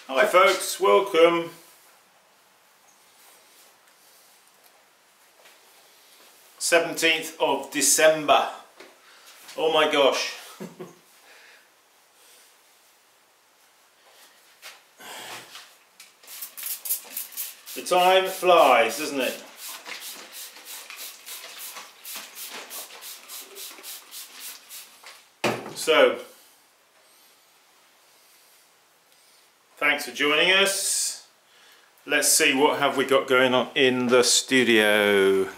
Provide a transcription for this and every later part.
Hi folks, welcome. December 17th. Oh my gosh. The time flies, doesn't it? So, thanks for joining us. Let's see what have we got going on in the studio.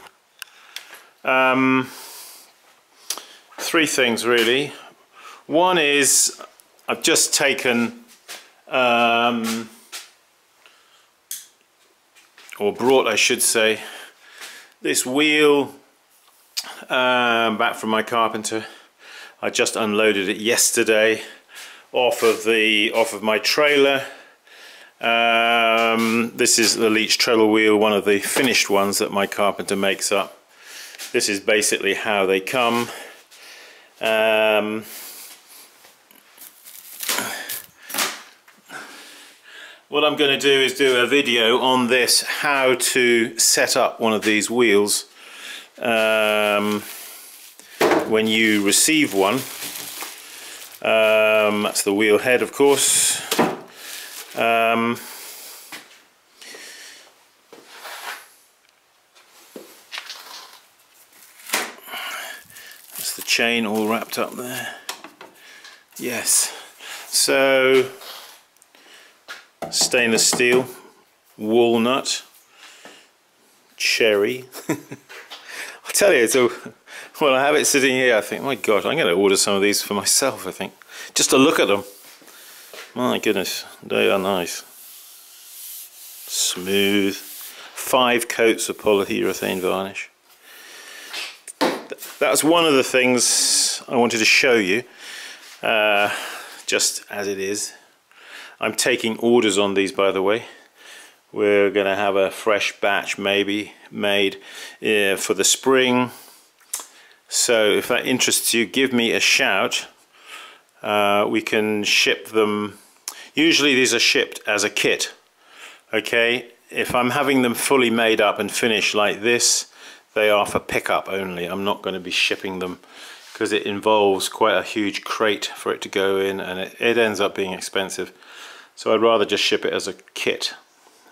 Three things really. One is I've just taken or brought, I should say, this wheel back from my carpenter. I just unloaded it yesterday off of my trailer. This is the Leach trailer wheel, one of the finished ones that my carpenter makes up. This is basically how they come. What I'm going to do is do a video on this, how to set up one of these wheels when you receive one. That's the wheel head, of course. That's the chain all wrapped up there. Yes. So, stainless steel, walnut, cherry. I tell you, so when I have it sitting here, I think, my God, I'm going to order some of these for myself, I think. Just to look at them. My goodness, they are nice. Smooth. 5 coats of polyurethane varnish. That's one of the things I wanted to show you, just as it is. I'm taking orders on these, by the way. We're going to have a fresh batch maybe made for the spring. So if that interests you, give me a shout. We can ship them. Usually these are shipped as a kit. Okay, if I'm having them fully made up and finished like this, they are for pickup only. I'm not going to be shipping them because it involves quite a huge crate for it to go in, and it ends up being expensive. So I'd rather just ship it as a kit.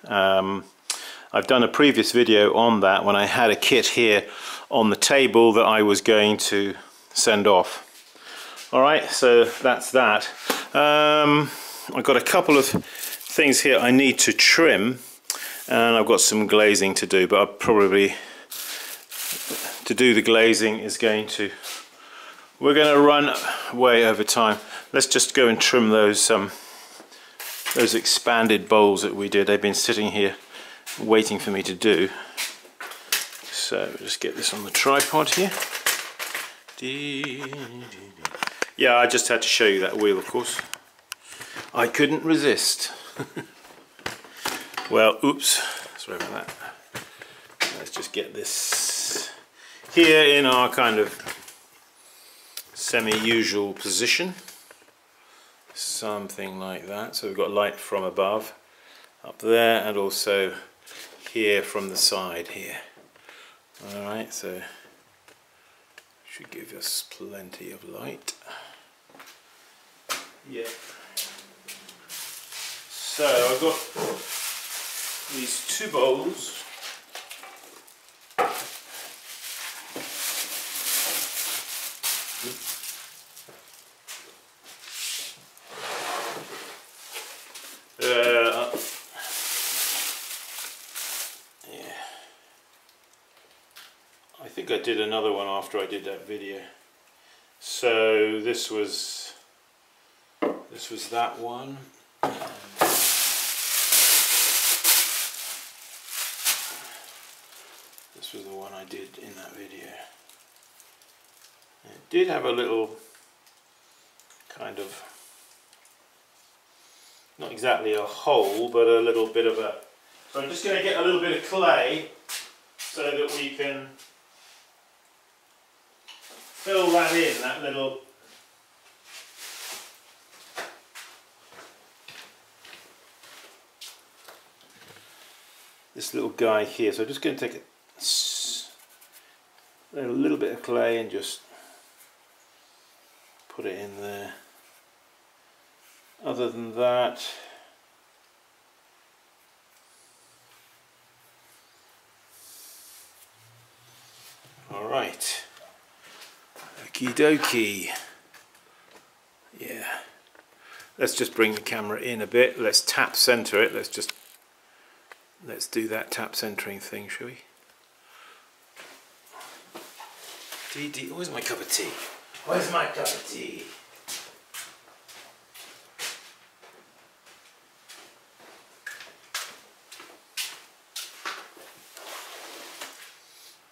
I've done a previous video on that when I had a kit here on the table that I was going to send off. Alright, so that's that. I've got a couple of things here I need to trim, and I've got some glazing to do, but I'll probably, to do the glazing is going to, we're going to run way over time. Let's just go and trim those expanded bowls that we did. They've been sitting here waiting for me to do. So just get this on the tripod here. Yeah, I just had to show you that wheel, of course. I couldn't resist. Well, oops, sorry about that. Let's just get this here in our kind of semi-usual position. Something like that. So we've got light from above up there, and also here from the side here. Alright, so should give us plenty of light. Yeah. So I've got these 2 bowls. I think I did another one after I did that video. So this was that one. This was the one I did in that video. It did have a little kind of, not exactly a hole, but a little bit of a, so I'm just going to get a little bit of clay so that we can fill that in, that little this little guy here. So I'm just going to take a little bit of clay and just put it in there. Other than that, all right, okie dokie. Yeah, let's just bring the camera in a bit. Let's tap center it. Let's do that tap centering thing, shall we? Where's my cup of tea? Where's my cup of tea?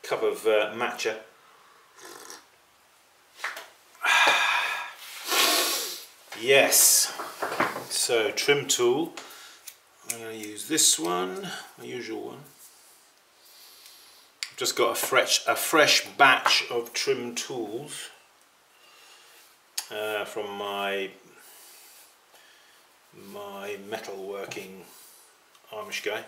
Cup of matcha. Yes. So trim tool. I'm going to use this one, my usual one. I've just got a fresh batch of trim tools from my metalworking Amish guy.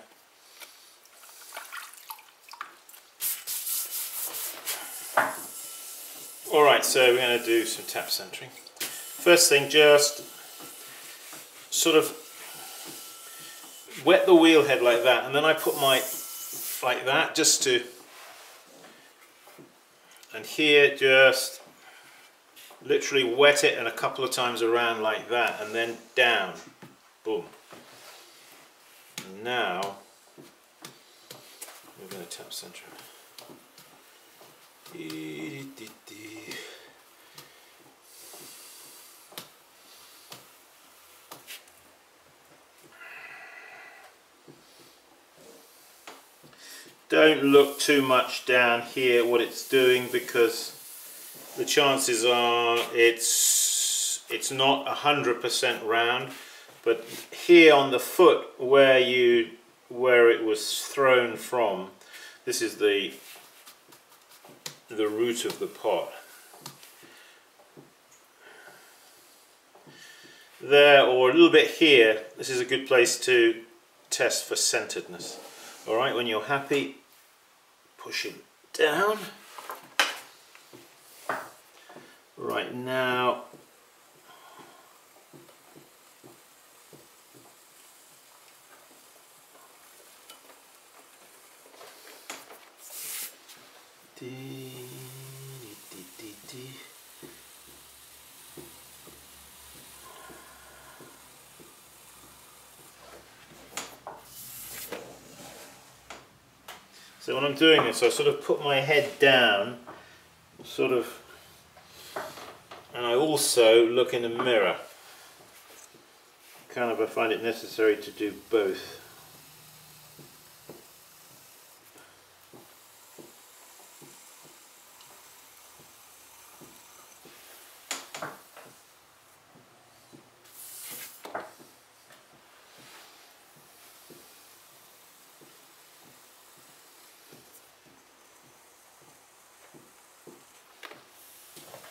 Alright, so we're going to do some tap centering. First thing, just sort of wet the wheel head like that, and then I put my, like that, just to, and here just literally wet it and a couple of times around like that, and then down, boom. And now we're going to tap center it. Don't look too much down here what it's doing, because the chances are it's not 100% round, but here on the foot where it was thrown from, this is the root of the pot. There, or a little bit here, this is a good place to test for centeredness. Alright, when you're happy, push it down. Right now, so when I'm doing this, I sort of put my head down, sort of, and I also look in the mirror. Kind of, I find it necessary to do both.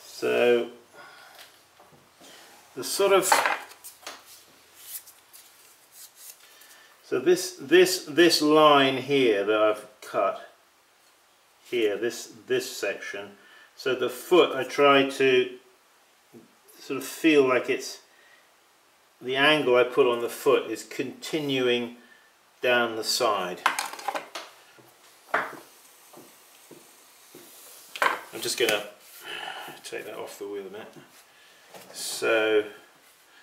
So the sort of, so this line here that I've cut here, this section, so the foot, I try to sort of feel like it's, the angle I put on the foot is continuing down the side. I'm just going to take that off the wheel a minute. So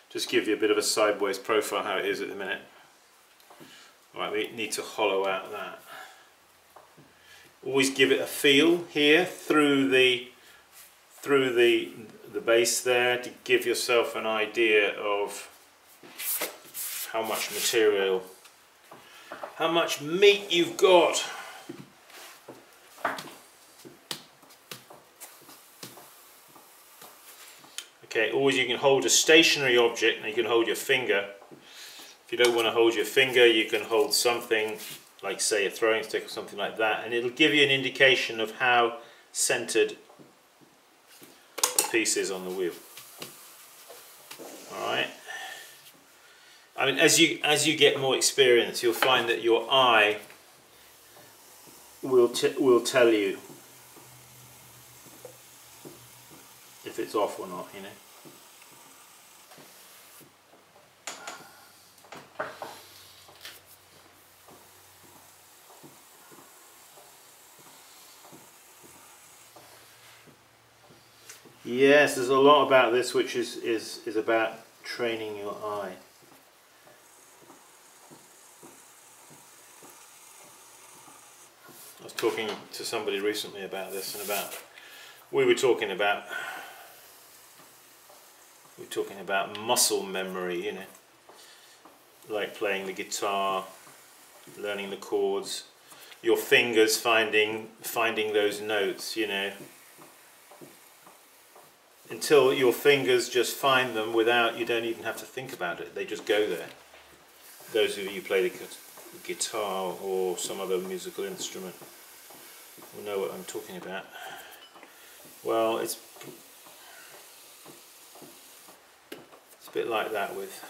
just give you a bit of a sideways profile how it is at the minute. Right, we need to hollow out that. Always give it a feel here through the base there, to give yourself an idea of how much material, how much meat you've got. Okay, always you can hold a stationary object and you can hold your finger. If you don't want to hold your finger, you can hold something like, say, a throwing stick or something like that, and it'll give you an indication of how centered the piece is on the wheel. Alright. I mean, as you get more experience, you'll find that your eye will tell you if it's off or not, you know. Yes, there's a lot about this which is about training your eye. I was talking to somebody recently about this, and we were talking about muscle memory, you know, like playing the guitar, learning the chords, your fingers finding those notes, you know. Until your fingers just find them you don't even have to think about it, they just go there. Those of you who play the guitar or some other musical instrument will know what I'm talking about. Well, it's a bit like that with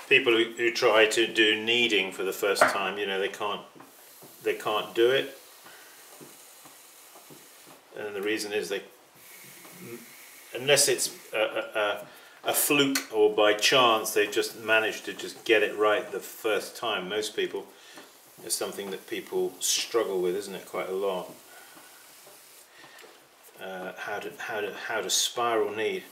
people who try to do kneading for the first time. You know, they can't do it. And the reason is unless it's a fluke or by chance, they've just managed to just get it right the first time. Most people, it's something that people struggle with, isn't it, quite a lot? How to spiral knead.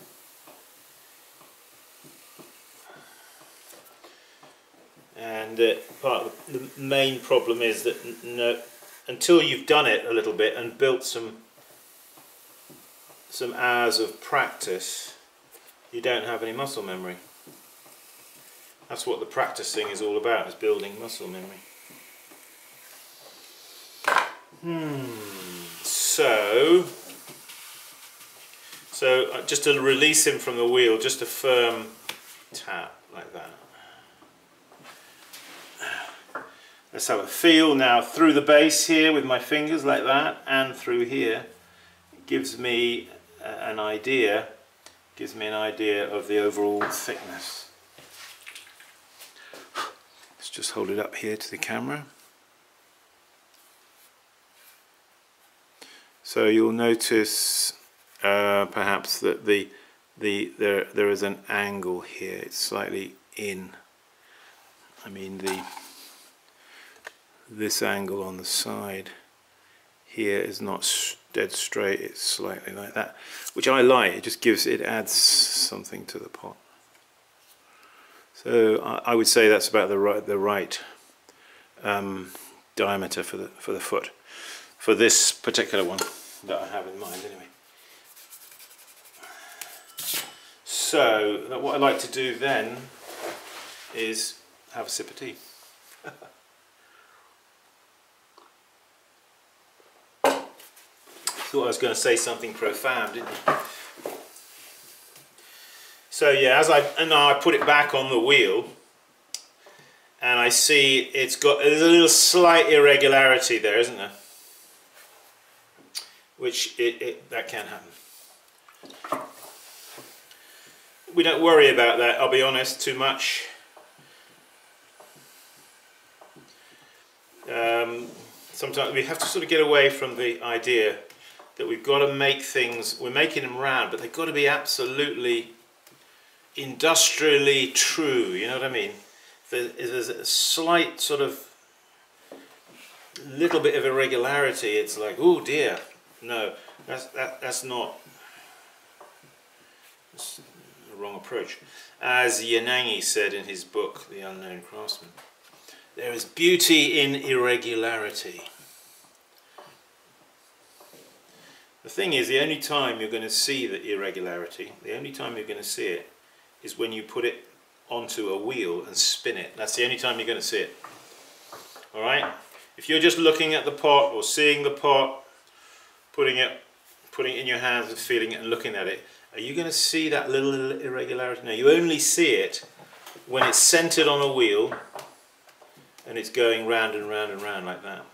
And part of the main problem is that until you've done it a little bit and built some hours of practice, you don't have any muscle memory. That's what the practicing is all about, is building muscle memory. So just to release him from the wheel, just a firm tap like that. Let's have a feel now through the base here with my fingers like that, and through here. It gives me an idea of the overall thickness. Let's just hold it up here to the camera. So you'll notice perhaps that there is an angle here. It's slightly in. I mean this angle on the side here is not dead straight, it's slightly like that, which I like. It adds something to the pot. So I would say that's about the right diameter for the foot, for this particular one that I have in mind anyway. So what I'd like to do then is have a sip of tea. Thought I was going to say something profound, didn't I? So yeah, now I put it back on the wheel, and I see there's a little slight irregularity there, isn't there? Which that can happen. We don't worry about that, I'll be honest, too much. Sometimes we have to sort of get away from the idea that we've got to make things, we're making them round, but they've got to be absolutely industrially true, you know what I mean? There's a slight sort of little bit of irregularity, it's like, oh dear, no, that's not, that's the wrong approach. As Yanagi said in his book, The Unknown Craftsman, there is beauty in irregularity. The thing is, the only time you're going to see the irregularity, the only time you're going to see it, is when you put it onto a wheel and spin it. That's the only time you're going to see it. Alright? If you're just looking at the pot or seeing the pot, putting it in your hands and feeling it and looking at it, are you going to see that little irregularity? No, you only see it when it's centered on a wheel and it's going round and round and round like that.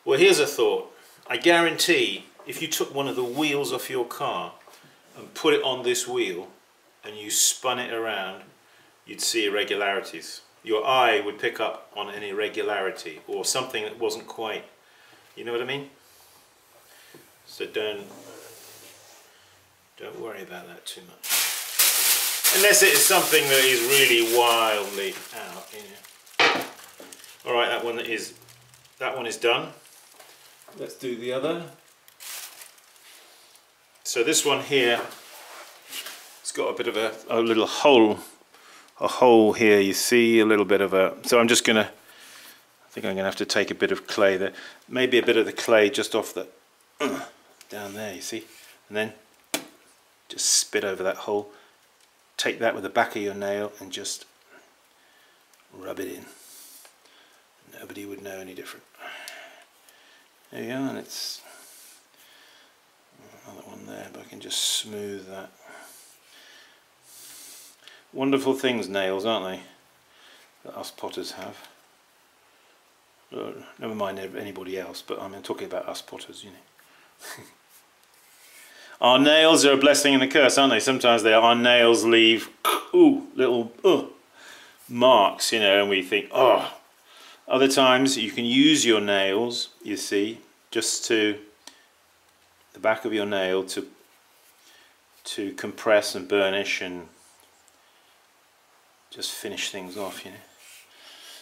Well, here's a thought. I guarantee if you took one of the wheels off your car and put it on this wheel and you spun it around, you'd see irregularities. your eye would pick up on an irregularity or something that wasn't quite, you know what I mean? So don't worry about that too much. Unless it is something that is really wildly out, you know. Alright, that one is done. Let's do the other. So this one here, it's got a bit of a little hole here, you see, a little bit of a, so I'm just gonna, I think I'm gonna have to take a bit of clay there, maybe a bit of the clay just off the, down there, you see, and then just spit over that hole, take that with the back of your nail and just rub it in. Nobody would know any different. There you go, and it's another one there, but I can just smooth that. Wonderful things, nails, aren't they? That us potters have. Never mind anybody else, but I'm talking about us potters, you know. Our nails are a blessing and a curse, aren't they? Sometimes our nails leave little marks, you know, and we think, oh. Other times you can use your nails, you see, just to the back of your nail to compress and burnish and just finish things off, you know.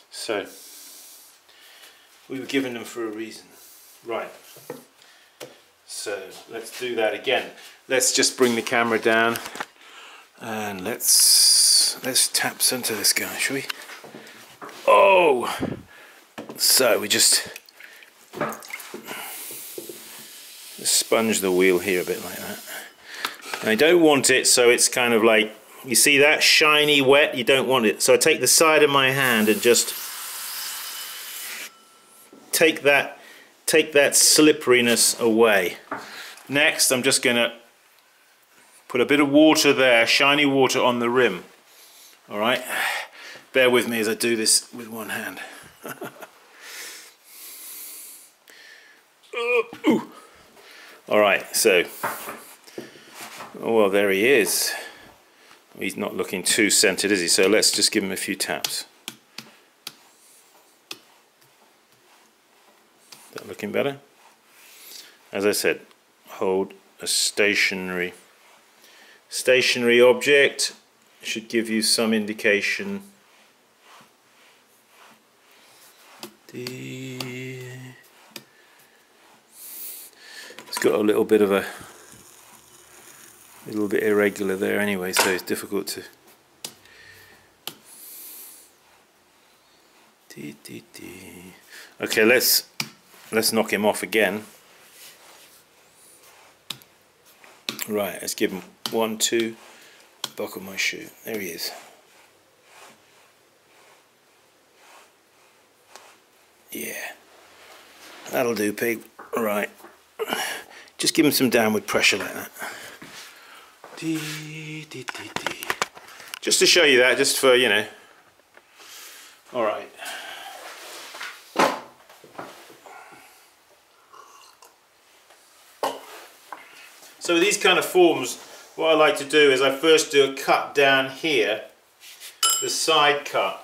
So we were given them for a reason. Right. So let's do that again. Let's just bring the camera down and let's tap into this guy, shall we? Oh! So we just sponge the wheel here a bit like that. And I don't want it so it's kind of like, you see that shiny wet, you don't want it. So I take the side of my hand and just take that slipperiness away. Next I'm just going to put a bit of water there, shiny water on the rim. Alright, bear with me as I do this with one hand. Alright, so, oh well, there he is. He's not looking too scented, is he? So let's just give him a few taps. Is that looking better? As I said, hold a stationary object. Should give you some indication. It's got a little bit irregular there anyway, so it's difficult to okay, let's knock him off again. Right, let's give him 1, 2, buckle my shoe. There he is. Yeah, that'll do, pig. Right, just give him some downward pressure like that. Just to show you that, just for, you know. Alright. So with these kind of forms, what I like to do is I first do a cut down here, the side cut.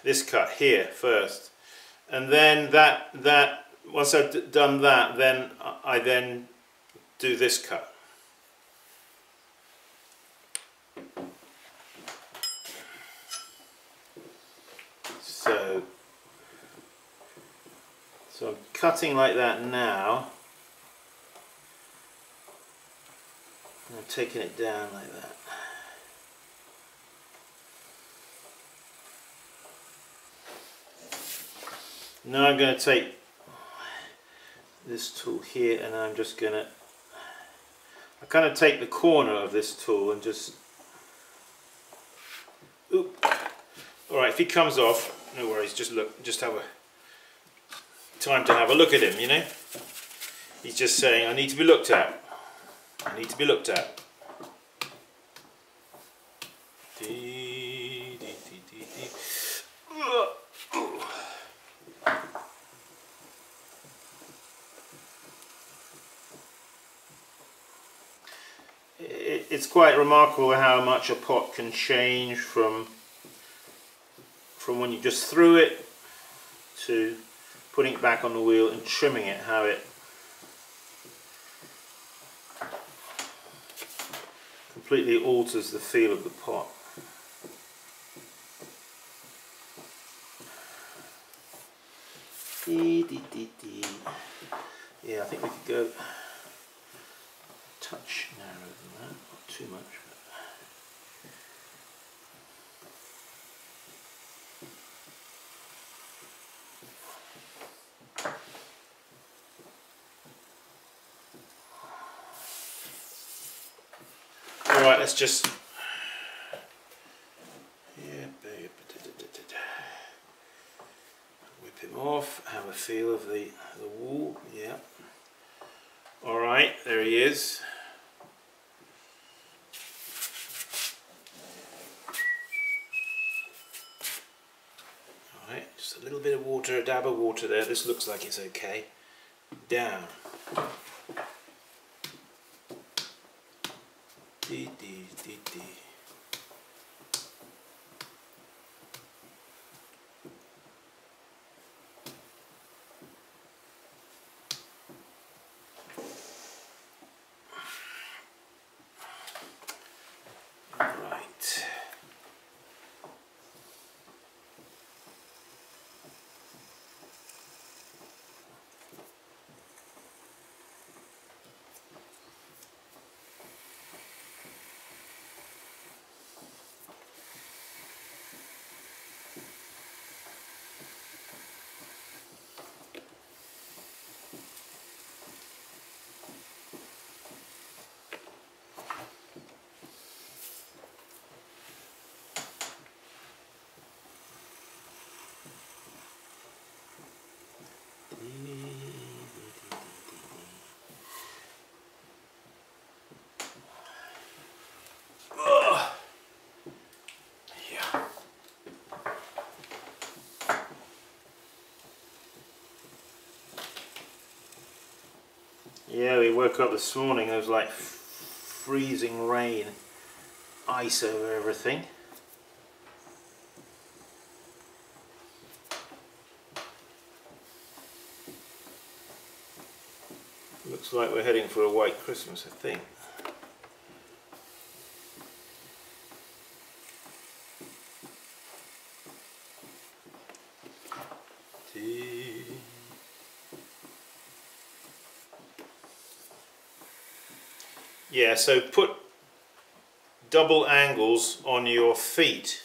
This cut here first. And then that once I've done that, then I then do this cut. So I'm cutting like that now. And I'm taking it down like that. Now I'm going to take this tool here and I'm just going to, I kind of take the corner of this tool and just, oop. Alright, if he comes off, no worries, just look, just have a time to have a look at him, you know. He's just saying, I need to be looked at. I need to be looked at. it's quite remarkable how much a pot can change from when you just threw it to putting it back on the wheel and trimming it, how it completely alters the feel of the pot. Yeah, I think we could go a touch narrower than that, not too much. Alright, let's just whip him off, have a feel of the wool, yeah. Alright, there he is. Alright, just a little bit of water, a dab of water there. This looks like it's okay. Down. Dee, dee, dee, dee. Yeah, we woke up this morning, there was like freezing rain, ice over everything. Looks like we're heading for a white Christmas, I think. Yeah, so put double angles on your feet.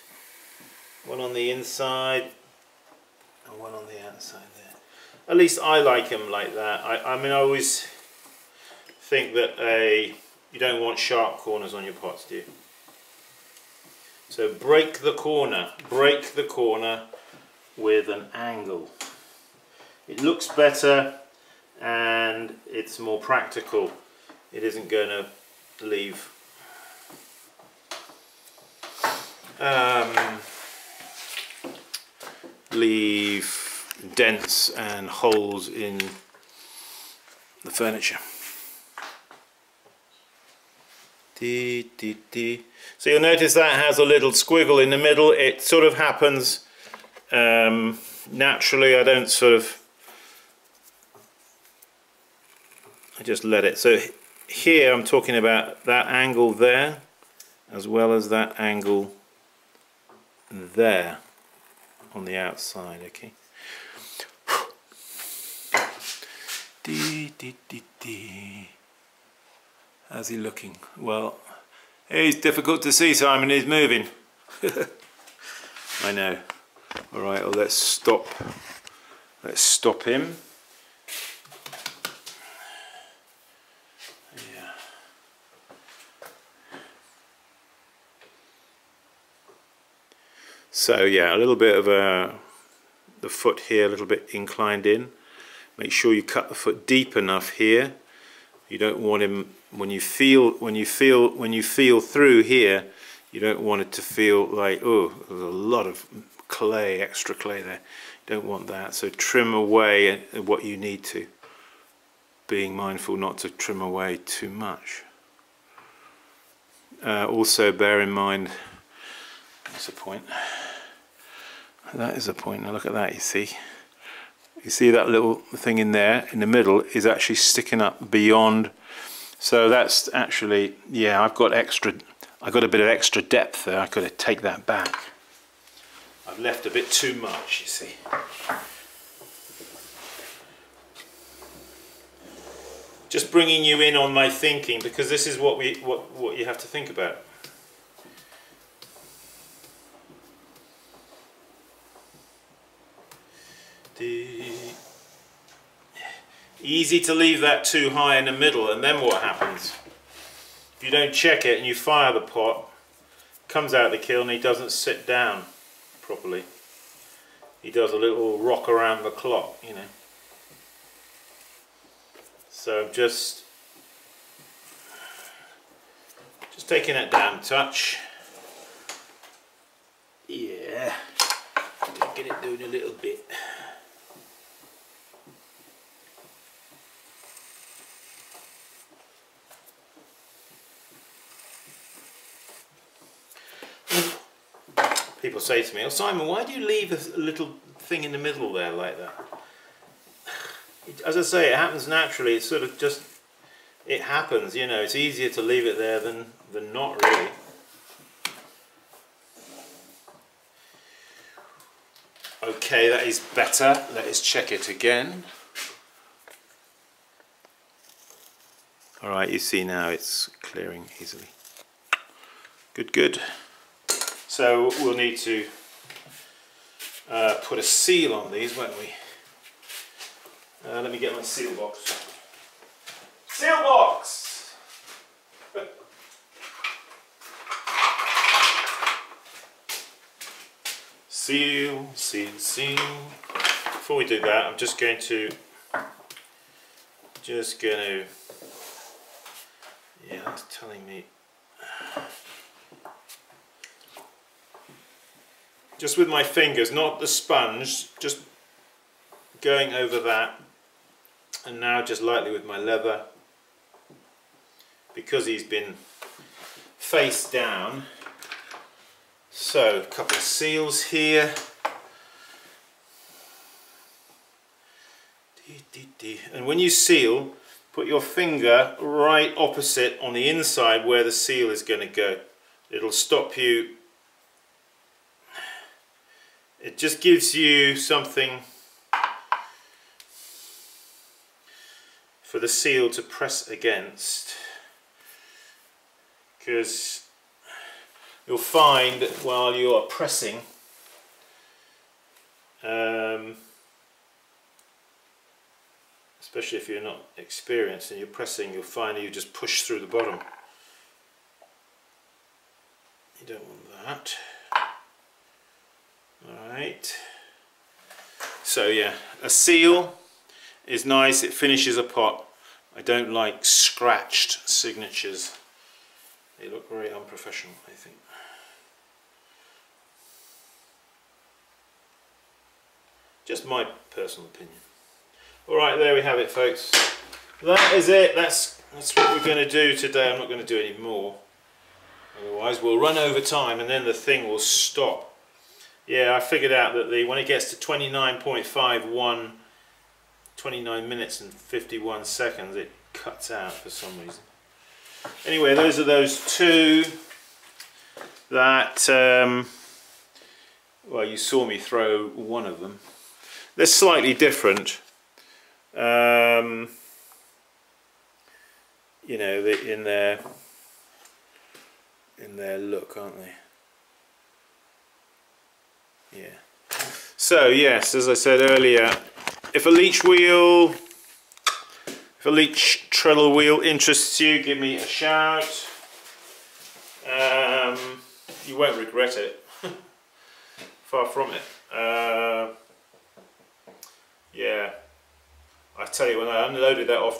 One on the inside and one on the outside there. At least I like them like that. I mean, I always think that you don't want sharp corners on your pots, do you? So break the corner with an angle. It looks better and it's more practical. It isn't going to leave dents and holes in the furniture. So you'll notice that has a little squiggle in the middle. It sort of happens naturally. I just let it. So here I'm talking about that angle there as well as that angle there on the outside, okay? How's he looking? Well, he's difficult to see, Simon. He's moving. I know. Alright, well, let's stop him. Yeah. So yeah, a little bit of the foot here, a little bit inclined in. Make sure you cut the foot deep enough here. You don't want him when you feel through here. You don't want it to feel like, oh, there's a lot of clay, extra clay there. You don't want that. So trim away what you need to, being mindful not to trim away too much. Also bear in mind, that's a point. That is a point. Now look at that, you see. You see that little thing in there in the middle is actually sticking up beyond. So that's actually, yeah, I've got a bit of extra depth there. I could have take that back. I've left a bit too much, you see. Just bringing you in on my thinking, because this is what you have to think about. Easy to leave that too high in the middle, and then what happens? If you don't check it and you fire the pot, comes out of the kiln, he doesn't sit down properly. He does a little rock around the clock, you know. So just taking it down a touch. Yeah, get it doing a little bit. People say to me, "Oh Simon, why do you leave a little thing in the middle there like that?" As I say, it happens naturally. It's sort of just, it happens, you know. It's easier to leave it there than not, really. Okay, that is better. Let us check it again. Alright, you see now it's clearing easily. Good, good. So we'll need to put a seal on these, won't we? Let me get my seal box. Seal box! Seal, seal, seal. Before we do that, I'm just going to, yeah, that's telling me. Just with my fingers, not the sponge, just going over that, and now just lightly with my leather, because he's been face down. So a couple of seals here, and when you seal, put your finger right opposite on the inside where the seal is going to go. It'll stop you. It just gives you something for the seal to press against, because you'll find that while you are pressing, especially if you're not experienced and you're pressing, you'll find that you just push through the bottom. You don't want that. Alright, so yeah, a seal is nice, it finishes a pot. I don't like scratched signatures, they look very unprofessional, I think. Just my personal opinion. Alright, there we have it, folks. That is it, that's what we're going to do today. I'm not going to do any more, otherwise we'll run over time and then the thing will stop. Yeah, I figured out that when it gets to 29.51, 29 minutes and 51 seconds, it cuts out for some reason. Anyway, those are those two that, well, you saw me throw one of them. They're slightly different. You know, in their look, aren't they? Yeah. So yes, as I said earlier, if a Leach wheel, if a Leach treadle wheel interests you, give me a shout. You won't regret it. Far from it. Yeah. I tell you, when I unloaded that off